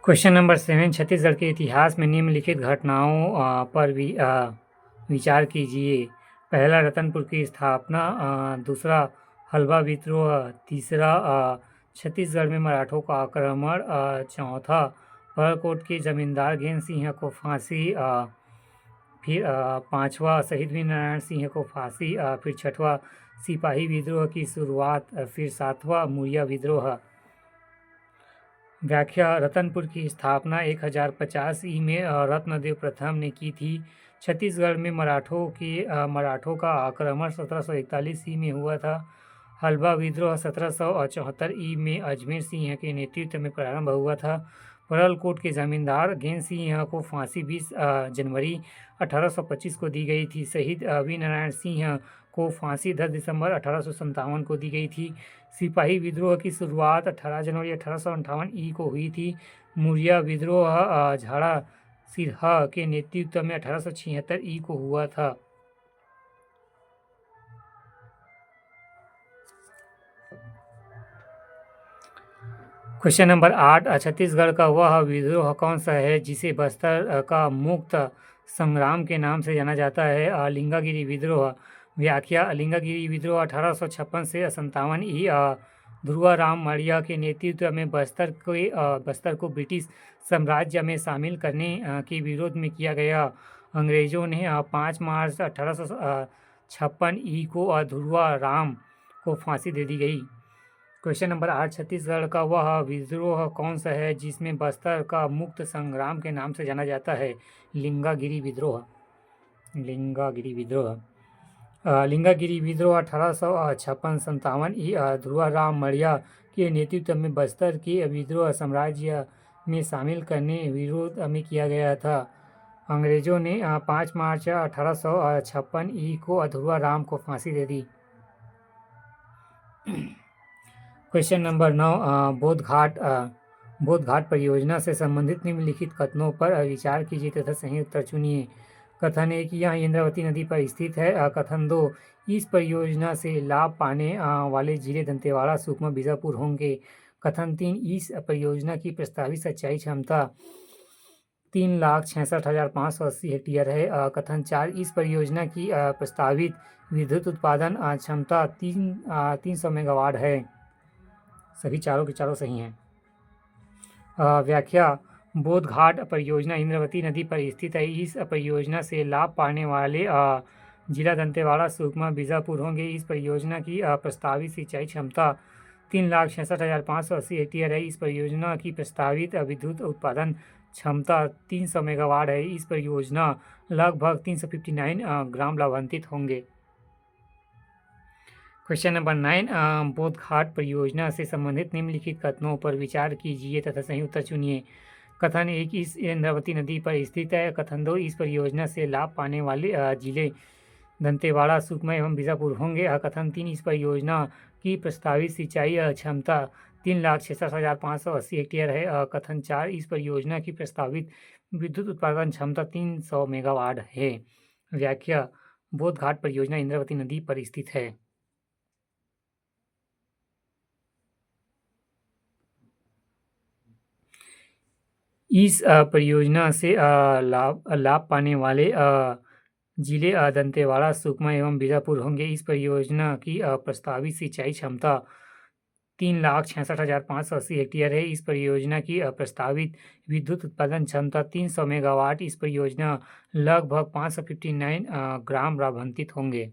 Question number 7, Chhattisgarh के इतिहास में निम्नलिखित घटनाओं पर विचार कीजिए। पहला, रतनपुर की स्थापना। दूसरा, हल्बा विद्रोह। तीसरा, छत्तीसगढ़ में मराठों का आक्रमण। चौथा, पराकोट के जमींदार गेंद सिंह को फांसी। फिर पांचवा, शहीद वीरनारायण सिंह को फांसी। फिर छठवा, सिपाही विद्रोह की शुरुआत। फिर सातवां, मुरिया विद्रोह। व्याख्या: रतनपुर की स्थापना 1050 ई में रत्नदेव प्रथम ने की थी। छत्तीसगढ़ में मराठों का आक्रमण 1741 ई में हुआ था। हल्बा विद्रोह 1774 ई में अजमेर सिंह के नेतृत्व में प्रारंभ हुआ था। परलकोट के जमींदार गेंद सिंह को फांसी 20 जनवरी 1825 को दी गई थी। शहीद वीरनारायण सिंह को फांसी 10 दिसंबर 1857 को दी गई थी। सिपाही विद्रोह की शुरुआत 18 जनवरी 1858 ई को हुई थी। मुरिया विद्रोह झाड़ा सिरहा के नेतृत्व में 1876 ई को हुआ था। क्वेश्चन नंबर 8, छत्तीसगढ़ का वह विद्रोह कौन सा है जिसे बस्तर का मुक्त संग्राम के नाम से जाना जाता है? लिंगागिरी विद्रोह। व्याख्या: लिंगागिरी विद्रोह 1856 से 57 ई ध्रुवाराम मड़िया के नेतृत्व में बस्तर को ब्रिटिश साम्राज्य में शामिल करने के विरोध में किया गया। अंग्रेजों ने 5 मार्च 1856 ई को ध्रुवाराम को फांसी दे दी गई। क्वेश्चन नंबर 8, छत्तीसगढ़ का वह विद्रोह कौन सा है जिसमें बस्तर का मुक्त संग्राम के नाम से जाना जाता है? लिंगागिरी विद्रोह। लिंगागिरी विद्रोह 1856-57 ई ध्रुवाराम मड़िया के नेतृत्व में बस्तर के विद्रोह साम्राज्य में शामिल करने विरोध में किया गया था। अंग्रेजों ने 5 मार्च 1856 ई को ध्रुवाराम को फांसी दे दी। क्वेश्चन नंबर 9, बोध घाट परियोजना से संबंधित निम्नलिखित कथनों पर विचार कीजिए तथा सही उत्तर चुनिए। कथन 1, यह इंद्रावती नदी पर स्थित है। कथन 2, इस परियोजना से लाभ पाने वाले जिले दंतेवाड़ा, सुकमा, बीजापुर होंगे। कथन 3, इस परियोजना की प्रस्तावित सिंचाई क्षमता 3,66,580 हेक्टेयर है। कथन 4, इस परियोजना की प्रस्तावित विद्युत उत्पादन क्षमता 300 मेगावाट है। सभी चारों के चारों सही हैं। व्याख्या: बोध घाट परियोजना इंद्रावती नदी पर स्थित है। इस परियोजना से लाभ पाने वाले जिला दंतेवाड़ा, सुकमा, बीजापुर होंगे। इस परियोजना की प्रस्तावित सिंचाई क्षमता 3,66,580 हेक्टेयर है। इस परियोजना की प्रस्तावित विद्युत उत्पादन क्षमता 300 मेगावाट है। इस परियोजना लगभग 359 ग्राम लाभान्वित होंगे। क्वेश्चन नंबर 9, बोध घाट परियोजना से संबंधित निम्नलिखित कथनों पर विचार कीजिए तथा सही उत्तर चुनिए। कथन 1, इस इंद्रावती नदी पर स्थित है। कथन 2, इस परियोजना से लाभ पाने वाले जिले दंतेवाड़ा, सुकमा एवं बीजापुर होंगे। कथन 3, इस परियोजना की प्रस्तावित सिंचाई क्षमता 3,66,580 हेक्टेयर है। कथन 4, इस परियोजना की प्रस्तावित विद्युत उत्पादन क्षमता 300 मेगावाट है। व्याख्या: बोध घाट परियोजना इंद्रावती नदी पर स्थित है। इस परियोजना से लाभ पाने वाले जिले दंतेवाड़ा, सुकमा एवं बीजापुर होंगे। इस परियोजना की प्रस्तावित सिंचाई क्षमता 3,66,580 हेक्टेयर है। इस परियोजना की प्रस्तावित विद्युत उत्पादन क्षमता 300 मेगावाट। इस परियोजना लगभग 559 ग्राम लाभान्वित होंगे।